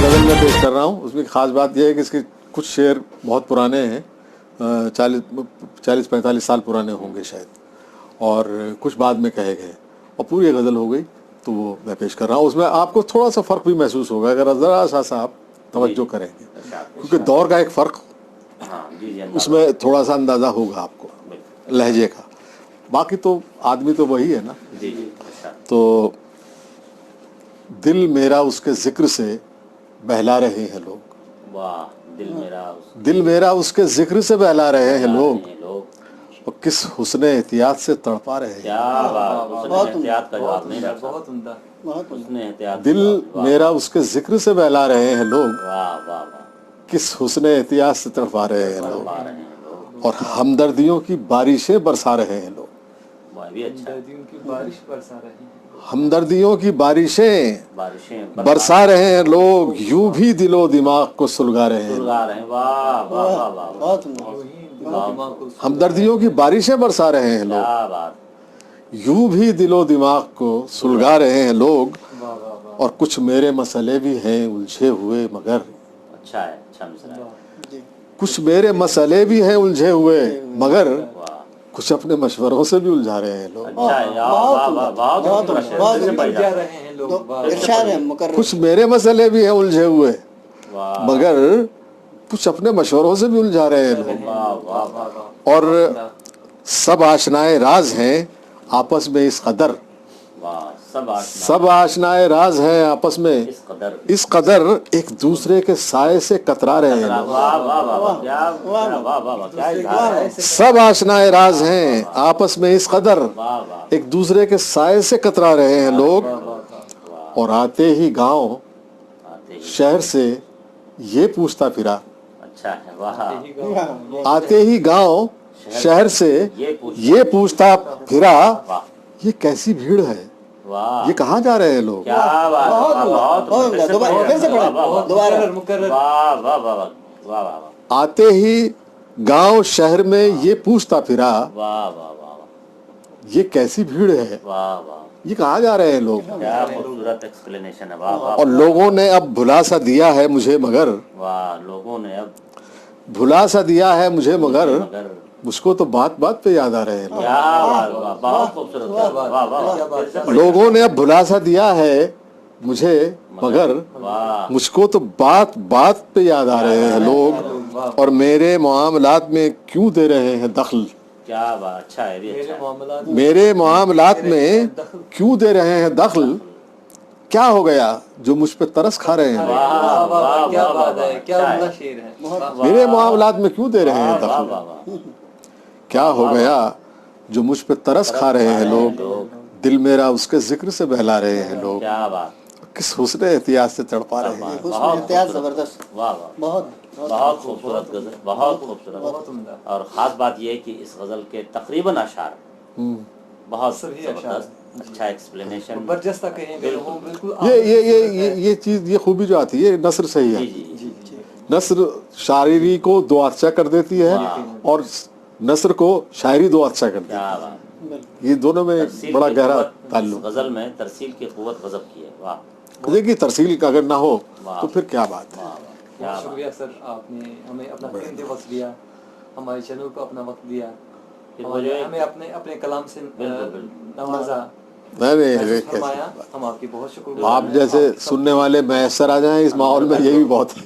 غزل میں پیش کر رہا ہوں. اس میں خاص بات یہ ہے کہ اس کے کچھ شعر بہت پرانے ہیں, 40-45 سال پرانے ہوں گے شاید, اور کچھ بعد میں کہے گئے, اور پوری غزل ہو گئی تو وہ میں پیش کر رہا ہوں. اس میں آپ کو تھوڑا سا فرق بھی محسوس ہوگا اگر ذرا سا آپ توجہ کریں گے, کیونکہ دور کا ایک فرق اس میں تھوڑا سا اندازہ ہوگا آپ کو لہجے کا. باقی تو آدمی تو وہی ہے نا. تو دل میرا اس کے ذکر سے بہلا رہے ہیں لوگ, دل میرا اس کے ذکر سے بہلا رہے ہیں لوگ, اور کس حسن احتیاط سے تڑپا رہے ہیں. دل میرا اس کے ذکر سے بہلا رہے ہیں لوگ, کس حسن احتیاط سے تڑپا رہے ہیں لوگ, اور ہمدردیوں کی بارشیں برسا رہے ہیں لوگ. ہمدردیوں کی بارشیں برسا رہے ہیں لوگ, یوں بھی دل و دماغ کو سلگا رہے ہیں. ہمدردیوں کی بارشیں برسا رہے ہیں لوگ, یوں بھی دل و دماغ کو سلگا رہے ہیں لوگ, اور کچھ میرے مسئلے بھی ہیں الجھے ہوئے مگر, کچھ میرے مسئلے بھی ہیں الجھے ہوئے مگر, کچھ اپنے مشوروں سے بھی الجھا رہے ہیں لوگ. کچھ میرے مسئلے بھی ہیں الجھے ہوئے مگر, کچھ اپنے مشوروں سے بھی الجھا رہے ہیں لوگ, اور سب آشنائے راز ہیں آپس میں اس قدر, سب آشنائے راز ہیں آپس میں اس قدر, ایک دوسرے کے سائے سے کترا رہے ہیں لوگ. سب آشنائے راز ہیں آپس میں اس قدر, ایک دوسرے کے سائے سے کترا رہے ہیں لوگ, اور آتے ہی گاؤں شہر سے یہ پوچھتا پھرا, آتے ہی گاؤں شہر سے یہ پوچھتا پھرا, یہ کیسی بھیڑ ہے, یہ کہاں جا رہے ہیں لوگ. آتے ہی گاؤں شہر میں یہ پوچھتا پھرا, یہ کیسی بھیڑ ہے, یہ کہاں جا رہے ہیں لوگ. اور لوگوں نے اب بھلا سا دیا ہے مجھے مگر, بھلا سا دیا ہے مجھے مگر, مجھ کو تو بات بات پہ یاد آ رہے ہیں لوگ. لوگوں نے اب بھلا سا دیا ہے مجھے مگر, مجھ کو تو بات بات پہ یاد آ رہے ہیں لوگ, اور میرے معاملات میں کیوں دے رہے ہیں دخل, میرے معاملات میں کیوں دے رہے ہیں دخل, کیا ہو گیا جو مجھ پہ ترس کھا رہے ہیں. میرے معاملات میں کیوں دے رہے ہیں دخل, کیا ہو گیا جو مجھ پہ ترس کھا رہے ہیں لوگ, دل میرا اس کے ذکر سے بہلا رہے ہیں لوگ, کس حسن احتیاط سے تڑپا رہے ہیں. بہت خوبصورت غزل, بہت خوبصورت. اور خاص بات یہ ہے کہ اس غزل کے تقریباً اشعار بہت زبردست, اچھا ایکسپلینیشن, یہ چیز, یہ خوبی جو آتی ہے نثر سے ہی ہے. نثر شاعری کو دو عرصہ کر دیتی ہے, اور نثر کو شاعری دو عرصہ کر دیتی ہے. یہ دونوں میں بڑا گہرا تعلق. غزل میں ترسیل کی قوت غضب کی ہے. واہ, دیکھیے ترسیل کا اگر نہ ہو تو پھر کیا بات ہے. بہت شکریہ سر, آپ نے ہمیں اپنا قیمتی وقت دیا, ہمارے چینل کو اپنا وقت دیا, ہمیں اپنے کلام سے نوازا, فرمایا. ہم آپ کی بہت شکر گزار ہیں. آپ جیسے سننے والے میسر آ جائیں اس ماحول میں, یہ بھی بہت ہے.